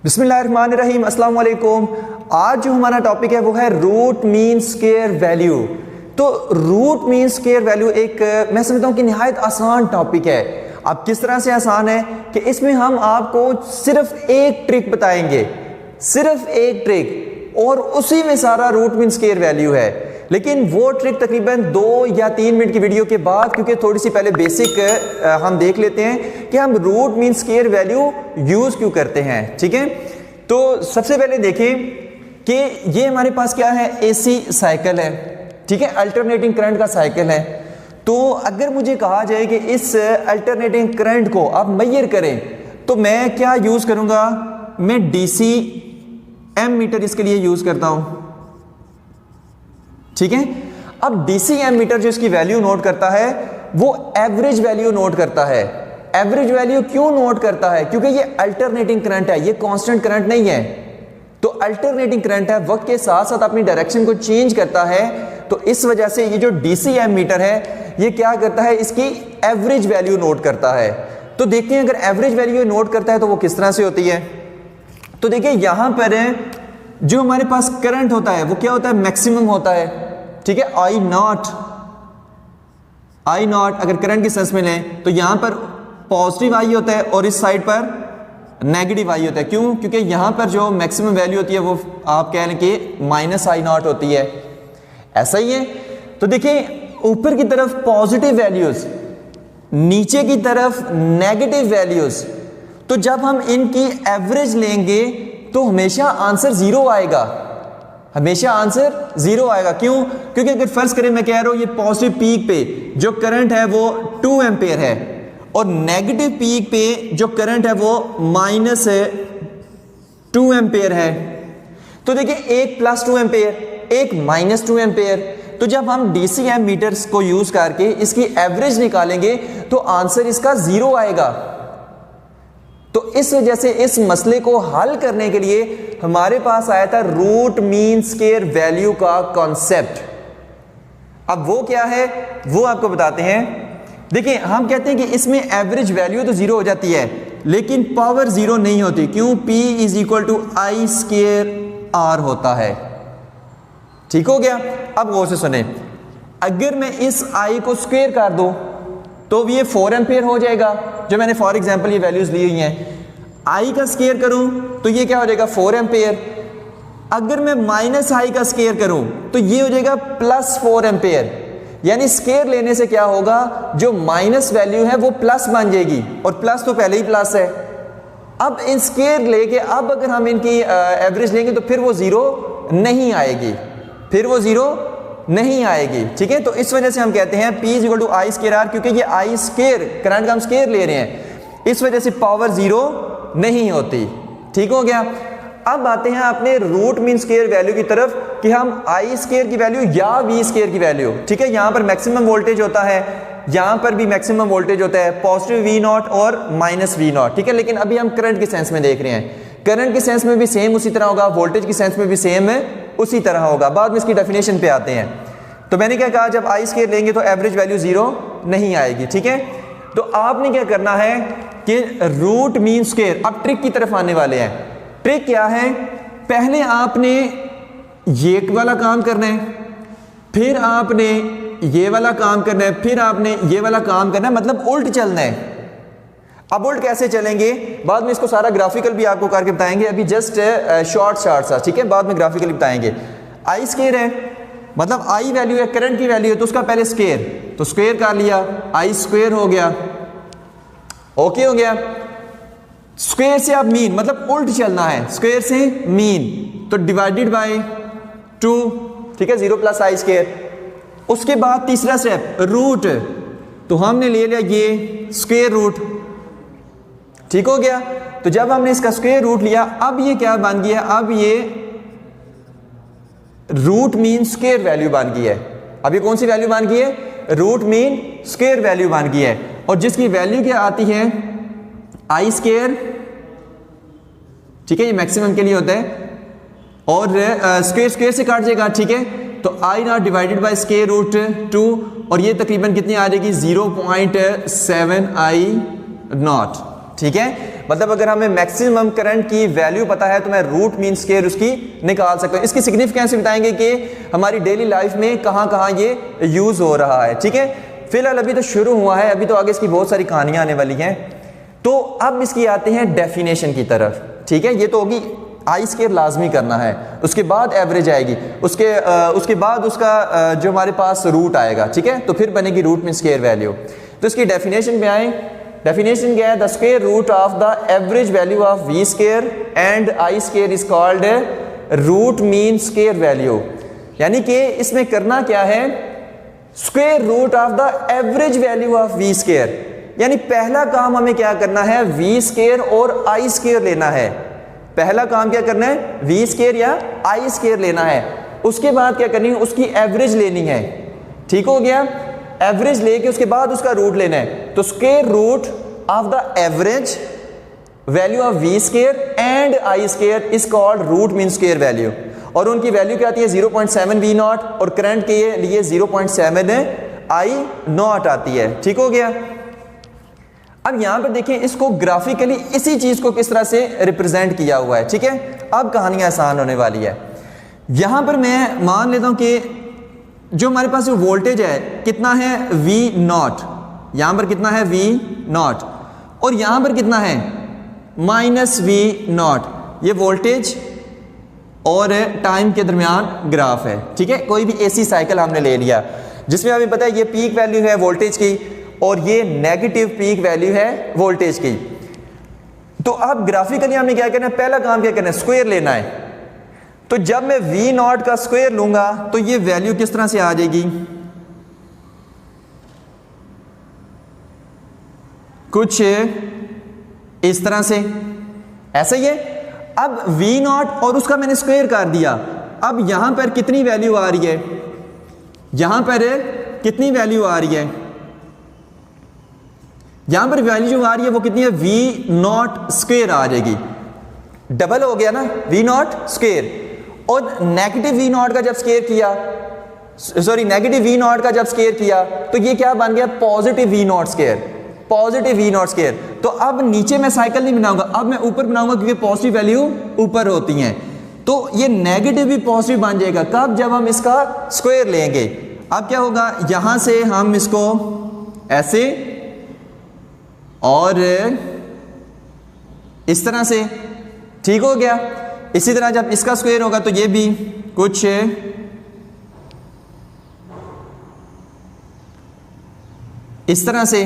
बिस्मिल्लाहिर्रहमानिर्रहीम, अस्सलाम वालेकुम। आज जो हमारा टॉपिक है वो है रूट मीन स्क्वायर वैल्यू। तो रूट मीन स्क्वायर वैल्यू एक मैं समझता हूँ कि निहायत आसान टॉपिक है। अब किस तरह से आसान है कि इसमें हम आपको सिर्फ एक ट्रिक बताएंगे, सिर्फ एक ट्रिक, और उसी में सारा रूट मीन स्क्वायर वैल्यू है। लेकिन वो ट्रिक तकरीबन 2 या 3 मिनट की वीडियो के बाद, क्योंकि थोड़ी सी पहले बेसिक हम देख लेते हैं कि हम root mean square value use क्यों करते हैं। ठीक है, तो सबसे पहले देखें कि ये हमारे पास क्या है, एसी साइकिल है। ठीक है, अल्टरनेटिंग करंट का साइकिल है। तो अगर मुझे कहा जाए कि इस अल्टरनेटिंग करंट को आप मेजर करें तो मैं क्या यूज करूंगा, मैं डीसी एम मीटर इसके लिए यूज करता हूं। ठीक है, अब डीसी एम मीटर जो इसकी वैल्यू नोट करता है वो एवरेज वैल्यू नोट करता है। एवरेज वैल्यू क्यों नोट करता है? क्योंकि ये अल्टरनेटिंग करंट है, ये कांस्टेंट करंट नहीं है। तो अल्टरनेटिंग करंट है, वक्त के साथ साथ अपनी डायरेक्शन को चेंज करता है। तो इस वजह से ये जो डीसी एम मीटर है ये क्या करता है, इसकी एवरेज वैल्यू नोट करता है। तो देखते हैं अगर एवरेज वैल्यू नोट करता है तो वो किस तरह से होती है। तो देखिए यहां पर जो हमारे पास करंट होता है वो क्या होता है, मैक्सिमम होता है। ठीक है, आई नॉट अगर करंट की सेंस में लें तो यहां पर पॉजिटिव आई होता है और इस साइड पर नेगेटिव आई होता है। क्यों? क्योंकि यहां पर जो मैक्सिमम वैल्यू होती है वो आप कह लें कि माइनस आई नॉट होती है। ऐसा ही है। तो देखिए ऊपर की तरफ पॉजिटिव वैल्यूज, नीचे की तरफ नेगेटिव वैल्यूज। तो जब हम इनकी एवरेज लेंगे तो हमेशा आंसर जीरो आएगा, हमेशा आंसर जीरो आएगा। क्यों? क्योंकि अगर फर्ज करें मैं कह रहा हूं ये पॉजिटिव पीक पे जो करंट है वो 2 एम्पेयर है और नेगेटिव पीक पे जो करंट है वो माइनस 2 एम्पेयर है। तो देखिए एक प्लस 2 एम्पेयर, एक माइनस 2 एम्पेयर। तो जब हम डीसीएम मीटर्स को यूज करके इसकी एवरेज निकालेंगे तो आंसर इसका जीरो आएगा। तो इस वजह से इस मसले को हल करने के लिए हमारे पास आया था रूट मीन स्क्वायर वैल्यू का कॉन्सेप्ट। अब वो क्या है वो आपको बताते हैं। देखिए हम कहते हैं कि इसमें एवरेज वैल्यू तो जीरो हो जाती है लेकिन पावर जीरो नहीं होती। क्यों? P is equal to I square R होता है। ठीक हो गया। अब गौर से सुने, अगर मैं इस I को स्क्वायर कर दूं तो ये 4 एम्पेयर हो जाएगा। जो मैंने फॉर एग्जांपल ये वैल्यूज ली हुई हैं, I का स्क्वायर करूं तो ये क्या हो जाएगा, 4 एम्पेयर। अगर मैं माइनस I का स्क्वायर करूं तो ये हो जाएगा प्लस 4 एम्पेयर। यानी स्क्वायर लेने से क्या होगा, जो माइनस वैल्यू है वो प्लस बन जाएगी और प्लस तो पहले ही प्लस है। अब इन स्क्वायर लेके अब अगर हम इनकी एवरेज लेंगे तो फिर वो जीरो नहीं आएगी, फिर वो जीरो नहीं आएगी। ठीक है, तो इस वजह से हम कहते हैं P is equal to I square R, क्योंकि ये आई स्क्वायर करंट का हम स्क्वायर ले रहे हैं, इस वजह से पावर जीरो नहीं होती। ठीक हो गया। अब आते हैं अपने रूट मीन स्क्वायर वैल्यू की तरफ कि हम आई स्क्वायर की वैल्यू या वी स्क्वायर की वैल्यू। ठीक है, यहां पर मैक्सिमम वोल्टेज होता है, यहां पर भी मैक्सिमम वोल्टेज होता है, पॉजिटिव वी नॉट और माइनस वी नॉट। ठीक है, लेकिन अभी हम करंट के सेंस में देख रहे हैं। करंट के सेंस में भी सेम उसी तरह होगा, वोल्टेज के सेंस में भी सेम उसी तरह होगा। बाद में इसकी डेफिनेशन पे आते हैं। तो मैंने क्या कहा, जब आई स्क्वायर लेंगे तो एवरेज वैल्यू जीरो नहीं आएगी। ठीक है, तो आपने क्या करना है कि रूट मीन स्क्वायर, अब ट्रिक की तरफ आने वाले हैं। ट्रिक क्या है, पहले आपने ये वाला काम करना है, फिर आपने ये वाला काम करना है, फिर आपने ये वाला काम करना है, मतलब उल्ट चलना है। अब उल्ट कैसे चलेंगे, बाद में इसको सारा ग्राफिकल भी आपको करके बताएंगे। अभी जस्ट शॉर्ट सा, ठीक है, बाद में ग्राफिकल बताएंगे। आई स्क्वायर है, मतलब आई वैल्यू है, करंट की वैल्यू है, तो उसका पहले स्क्वायर, तो स्क्वायर कर लिया, आई स्क्वायर हो गया, ओके हो गया। स्क्वायर से अब मीन, मतलब उल्ट चलना है, स्क्वायर से मीन, तो डिवाइडेड बाय 2। ठीक है, 0 प्लस आई स्क्वायर। उसके बाद तीसरा स्टेप रूट, तो हमने ले लिया ये स्क्वायर रूट। ठीक हो गया। तो जब हमने इसका स्क्वायर रूट लिया, अब ये क्या बन गया, अब ये रूट मीन स्क्वायर वैल्यू बन गई है। अब ये कौन सी वैल्यू बन गई है, रूट मीन स्क्वायर वैल्यू बन गई है। और जिसकी वैल्यू क्या आती है, आई स्क्वायर। ठीक है, ये मैक्सिमम के लिए होता है और स्क्वायर स्क्वायर से काट जाएगा। ठीक है, तो I not divided by square root 2 और ये तकरीबन कितनी आ जाएगी, 0.7 आई नॉट। ठीक है, मतलब अगर हमें मैक्सिमम करंट की वैल्यू पता है तो मैं रूट मीन स्क्वायर उसकी निकाल सकता हूँ। इसकी सिग्निफिकेंस बताएंगे कि हमारी डेली लाइफ में कहाँ कहाँ ये यूज हो रहा है। ठीक है, फिलहाल अभी तो शुरू हुआ है, अभी तो आगे इसकी बहुत सारी कहानियां आने वाली हैं। तो अब इसकी आते हैं डेफिनेशन की तरफ। ठीक है, ये तो होगी आई स्क्वायर लाजमी करना है, उसके बाद एवरेज आएगी, उसके बाद उसका जो हमारे पास रूट आएगा। ठीक है, तो फिर बनेगी रूट मीन स्क्वायर वैल्यू। तो इसकी डेफिनेशन पे आए, डेफिनेशन क्या है, the square root of the average value of V square and I square is called root mean square value. यानी कि इसमें करना क्या है, square root of the average value of V square. यानी पहला काम हमें क्या करना है, वी स्क्वायर और आई स्क्वायर लेना है। पहला काम क्या करना है, वी स्क्वायर या आई स्क्वायर लेना है। उसके बाद क्या करनी है, उसकी एवरेज लेनी है। ठीक हो गया, एवरेज लेके उसके बाद उसका रूट लेना है। तो square root of the average value of V square and I square is called root mean square value. और उनकी वैल्यू क्या आती है, 0.7 वी नॉट, और करंट के लिए 0.7 आई नॉट आती है। ठीक हो गया। अब यहां पर देखें, इसको ग्राफिकली इसी चीज को किस तरह से रिप्रेजेंट किया हुआ है। ठीक है, अब कहानी आसान होने वाली है। यहां पर मैं मान लेता हूं कि जो हमारे पास जो वोल्टेज है कितना है, वी नॉट, यहां पर कितना है, वी नॉट, और यहां पर कितना है, माइनस वी नॉट। ये वोल्टेज और टाइम के दरमियान ग्राफ है। ठीक है, कोई भी एसी साइकिल हमने ले लिया जिसमें हमें पता है ये पीक वैल्यू है वोल्टेज की और ये नेगेटिव पीक वैल्यू है वोल्टेज की। तो अब ग्राफिकली हमने क्या करना है, पहला काम क्या करना है, स्क्वायर लेना है। तो जब मैं वी नॉट का स्क्वायर लूंगा तो ये वैल्यू किस तरह से आ जाएगी, कुछ इस तरह से, ऐसा ही है। अब वी नॉट और उसका मैंने स्क्वायर कर दिया। अब यहां पर कितनी वैल्यू आ रही है, यहां पर कितनी वैल्यू आ रही है, यहां पर वैल्यू जो आ रही है वो कितनी है, वी नॉट स्क्वायर आ जाएगी। डबल हो गया ना, वी नॉट स्क्वायर। और नेगेटिव वी नॉट का जब स्क्वायर किया, सॉरी नेगेटिव वी नॉट का जब स्क्वायर किया तो ये क्या बन गया, positive V naught square, positive V naught square. तो अब नीचे मैं साइकिल नहीं बनाऊंगा, अब मैं ऊपर बनाऊंगा क्योंकि पॉजिटिव वैल्यू ऊपर होती हैं। तो ये नेगेटिव भी पॉजिटिव बन जाएगा, कब, जब हम इसका स्क्वायर लेंगे। अब क्या होगा, यहां से हम इसको ऐसे और इस तरह से, ठीक हो गया। इसी तरह जब इसका स्क्वायर होगा तो ये भी कुछ इस तरह से,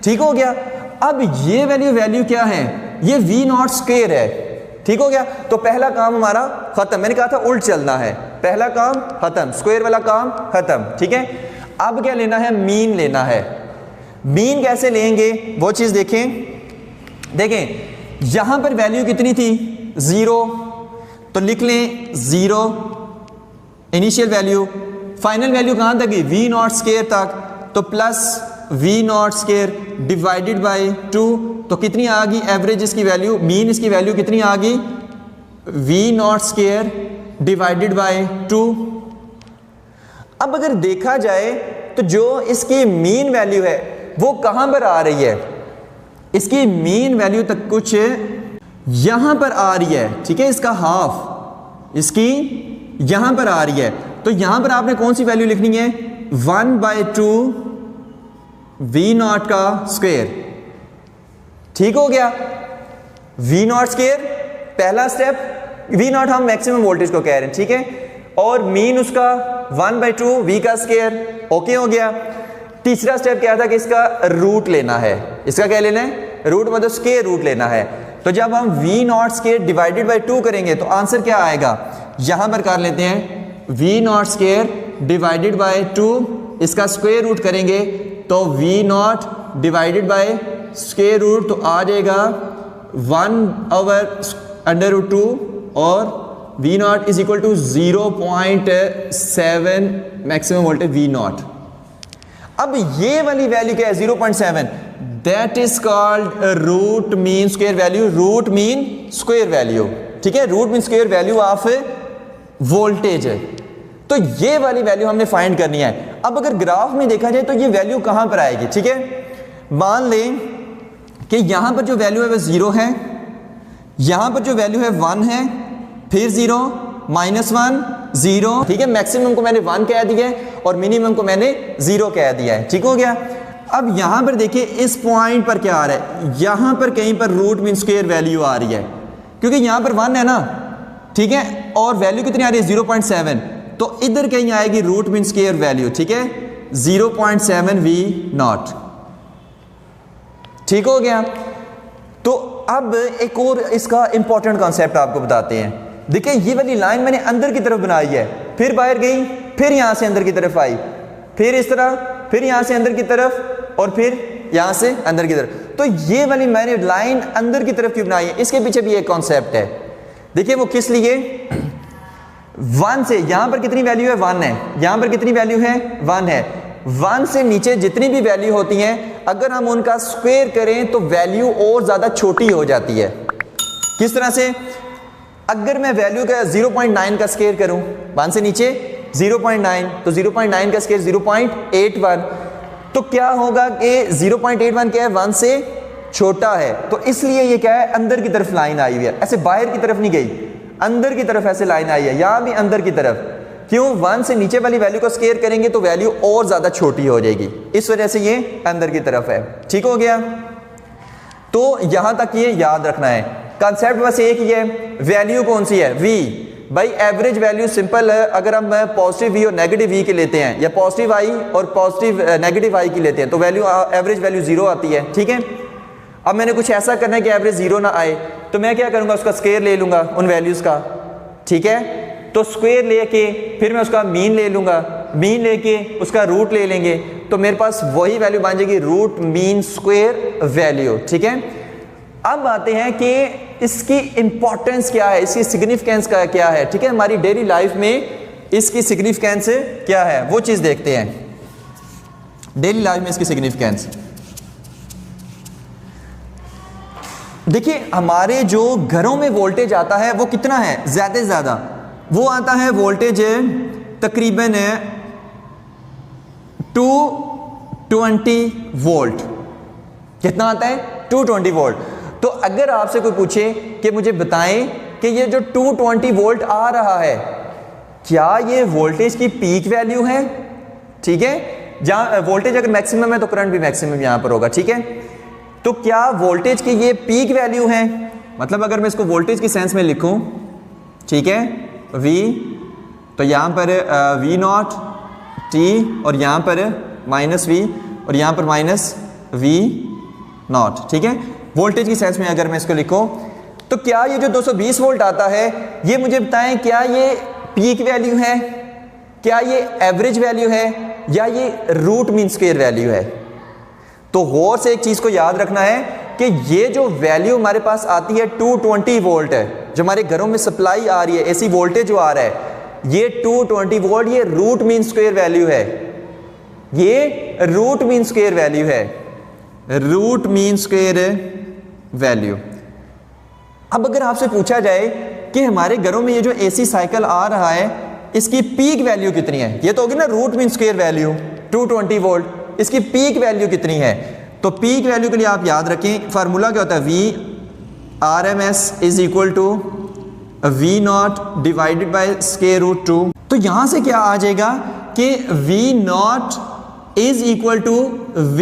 ठीक हो गया। अब ये वैल्यू क्या है, ये वी नॉट स्क्वायर है। ठीक हो गया, तो पहला काम हमारा खत्म। मैंने कहा था उल्ट चलना है, पहला काम खत्म, स्क्वायर वाला काम खत्म। ठीक है, अब क्या लेना है, मीन लेना है। मीन कैसे लेंगे वो चीज देखें। यहां पर वैल्यू कितनी थी, 0, तो लिख लें 0 इनिशियल वैल्यू। फाइनल वैल्यू कहां तक गई, वी नॉट स्क्वायर तक, तो plus V naught square divided by 2, तो कितनी आ गई एवरेज इसकी वैल्यू, मीन इसकी वैल्यू कितनी आ गई, V naught square divided by 2। अब अगर देखा जाए तो जो इसकी मीन वैल्यू है वो कहां पर आ रही है, इसकी मीन वैल्यू तक कुछ यहां पर आ रही है। ठीक है, इसका हाफ इसकी यहां पर आ रही है। तो यहां पर आपने कौन सी वैल्यू लिखनी है, 1/2 वी नॉट का स्क्वायर। ठीक हो गया, वी नॉट स्क्वायर पहला स्टेप, वी नॉट हम मैक्सिमम वोल्टेज को कह रहे हैं। ठीक है, और मीन उसका 1/2 वी का स्क्वायर, ओके हो गया। तीसरा स्टेप क्या था कि इसका रूट लेना है। इसका क्या लेना है, रूट मतलब स्क्वायर रूट लेना है। तो जब हम V naught square divided by 2 करेंगे तो आंसर क्या आएगा, यहां पर कर लेते हैं, V naught square divided by 2, इसका स्क्वायर रूट करेंगे तो V naught divided by square root तो आ जाएगा 1/√2 और V naught is equal to 0.7 maximum voltage V naught. अब ये वाली वैल्यू क्या है, 0.7, that is called root mean square value, root mean square value. ठीक है, root mean square value of voltage है। तो ये वाली वैल्यू हमने फाइंड करनी है। अब अगर ग्राफ में देखा जाए तो ये वैल्यू कहां पर आएगी। ठीक है, मान लें कि यहां पर जो वैल्यू है वो 0 है, यहां पर जो वैल्यू है 1 है, फिर 0, -1, 0, ठीक है। मैक्सिमम को मैंने 1 कह दिया है और मिनिमम को मैंने 0 कह दिया है, ठीक हो गया। अब यहां पर देखिए इस पॉइंट पर क्या आ रहा है, यहां पर कहीं पर रूट मीन स्क्वायर वैल्यू आ रही है, क्योंकि यहां पर 1 है ना, ठीक है, और वैल्यू कितनी आ रही है 0.7, तो इधर कहीं आएगी रूट मीन स्क्वायर वैल्यू, ठीक है, 0.7 V0, ठीक हो गया। तो अब एक और इसका इंपॉर्टेंट कॉन्सेप्ट आपको बताते हैं। देखिए ये वाली लाइन मैंने अंदर की तरफ बनाई है, फिर बाहर गई, फिर यहां से अंदर की तरफ आई, फिर इस तरह, फिर यहां से अंदर की तरफ और फिर यहां से अंदर की तरफ। तो ये वाली मैंने लाइन अंदर की तरफ क्यों बनाई है, इसके पीछे भी एक कॉन्सेप्ट है। देखिए वो किस लिए, 1 से यहां पर कितनी वैल्यू है 1 है, यहां पर कितनी वैल्यू है 1 है, 1 से नीचे जितनी भी वैल्यू होती हैं अगर हम उनका स्क्वायर करें तो वैल्यू और ज्यादा छोटी हो जाती है। किस तरह से, अगर मैं वैल्यू का 0.9 का स्क्वायर करूं, 1 से नीचे 0.9, तो 0.9 का स्क्वायर 0.81, तो क्या होगा कि 0.81 क्या है 1 से छोटा है, तो इसलिए ये क्या है अंदर की तरफ लाइन आई हुई है, ऐसे बाहर की तरफ नहीं गई, अंदर की तरफ ऐसे लाइन आई है, यहां भी अंदर की तरफ। क्यों, 1 से नीचे वाली वैल्यू को स्क्वायर करेंगे तो वैल्यू और ज्यादा छोटी हो जाएगी, इस वजह से ये अंदर की तरफ है, ठीक हो गया। तो यहां तक ये याद रखना है, कॉन्सेप्ट बस एक ही है। वैल्यू कौन सी है, v, भाई एवरेज वैल्यू सिंपल है, अगर हम पॉजिटिव v और नेगेटिव v के लेते हैं या पॉजिटिव i और पॉजिटिव नेगेटिव i की लेते हैं तो वैल्यू एवरेज वैल्यू 0 आती है, ठीक है। अब मैंने कुछ ऐसा करना है कि एवरेज 0 ना आए, तो मैं क्या करूंगा, उसका स्क्वायर ले लूंगा उन वैल्यूज का, ठीक है। तो स्क्वायर लेके फिर मैं उसका मीन ले लूंगा, मीन लेके उसका रूट ले लेंगे, तो मेरे पास वही वैल्यू बन जाएगी रूट मीन स्क्वायर वैल्यू, ठीक है। अब आते हैं कि इसकी इंपॉर्टेंस क्या है, इसकी सिग्निफिकेंस का क्या है, ठीक है, हमारी डेली लाइफ में इसकी सिग्निफिकेंस क्या है वो चीज देखते हैं। डेली लाइफ में इसकी सिग्निफिकेंस देखिए, हमारे जो घरों में वोल्टेज आता है वो कितना है, ज्यादा से ज्यादा वो आता है वोल्टेज तकरीबन 220 वोल्ट। कितना आता है, 220 वोल्ट। तो अगर आपसे कोई पूछे कि मुझे बताएं कि ये जो 220 वोल्ट आ रहा है क्या ये वोल्टेज की पीक वैल्यू है, ठीक है, जहां वोल्टेज अगर मैक्सिमम है तो करंट भी मैक्सिमम यहां पर होगा, ठीक है। तो क्या वोल्टेज की ये पीक वैल्यू है, मतलब अगर मैं इसको वोल्टेज की सेंस में लिखूं, ठीक है, V, तो यहां पर V0 T और यहां पर -V और यहां पर -V0, ठीक है। वोल्टेज की सेंस में अगर मैं इसको लिखूं तो क्या ये जो 220 वोल्ट आता है ये मुझे बताएं क्या ये पीक वैल्यू है, क्या ये एवरेज वैल्यू है या ये रूट मीन स्क्वायर वैल्यू है। तो गौर से एक चीज को याद रखना है कि ये जो वैल्यू हमारे पास आती है 220 वोल्ट है, जो हमारे घरों में सप्लाई आ रही है, एसी वोल्टेज जो आ रहा है ये 220 वोल्ट, ये रूट मीन स्क्वायर वैल्यू है, ये रूट मीन स्क्वायर वैल्यू है, रूट मीन स्क्वायर वैल्यू। अब अगर आपसे पूछा जाए कि हमारे घरों में ये जो एसी साइकिल आ रहा है इसकी पीक वैल्यू कितनी है, ये तो होगी ना root mean square value 220 volt, इसकी पीक वैल्यू कितनी है। तो पीक वैल्यू के लिए आप याद रखें फार्मूला क्या होता है, V RMS is equal to V0 divided by square root 2। तो यहां से क्या आ जाएगा कि V0 is equal to V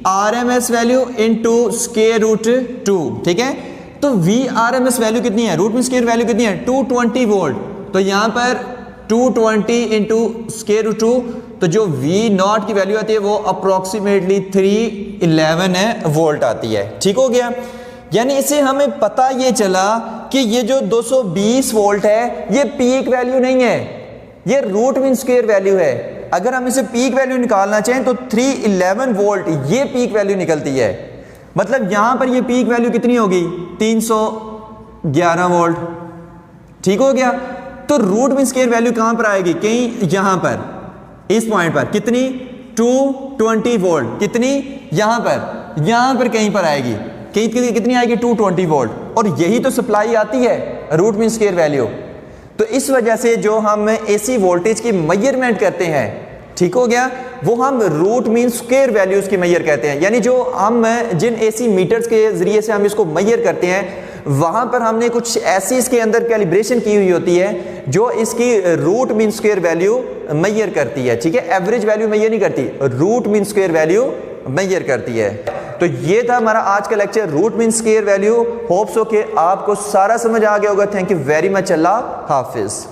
RMS value into square root 2, ठीक है। तो V RMS वैल्यू कितनी है, रूट मीन स्क्वायर वैल्यू कितनी है 220 वोल्ट, तो यहां पर 220 इंटू स्क्वायर रूट 2, तो जो V0 की वैल्यू आती है वो अप्रोक्सीमेटली 311 वोल्ट आती है, ठीक हो गया। यानी इससे हमें पता ये चला कि ये जो 220 वोल्ट है ये पीक वैल्यू नहीं है, ये रूट मीन स्क्वायर वैल्यू है। अगर हम इसे पीक वैल्यू निकालना चाहें तो 311 वोल्ट ये पीक वैल्यू निकलती है, मतलब यहां पर ये पीक वैल्यू कितनी होगी 311 वोल्ट, ठीक हो गया। तो रूट मीन स्क्वायर वैल्यू कहां पर आएगी, कहीं यहां पर इस पॉइंट पर, कितनी 220 वोल्ट, कितनी यहां पर कहीं पर आएगी, कितनी आएगी 220 वोल्ट, और यही तो सप्लाई आती है रूट मीन स्क्वायर वैल्यू। तो इस वजह से जो हम एसी वोल्टेज की मेजरमेंट करते हैं, ठीक हो गया। वो हम रूट मीन स्क्वायर वैल्यूज की मैयर कहते हैं, यानी जो हम जिन एसी मीटर्स के जरिए से हम इसको मैयर करते हैं वहां पर हमने कुछ ऐसी इसके अंदर कैलिब्रेशन की हुई होती है जो इसकी रूट मीन स्क्वायर वैल्यू मैयर करती है। ठीक है, एवरेज वैल्यू मैयर नहीं करती, रूट मीन स्क्वायर वैल्यू मैयर करती है। तो ये था हमारा आज का lecture, root mean square value. Hopes हो कि आपको सारा समझ आ गया होगा। Thank you very much. अल्लाह हाफिज।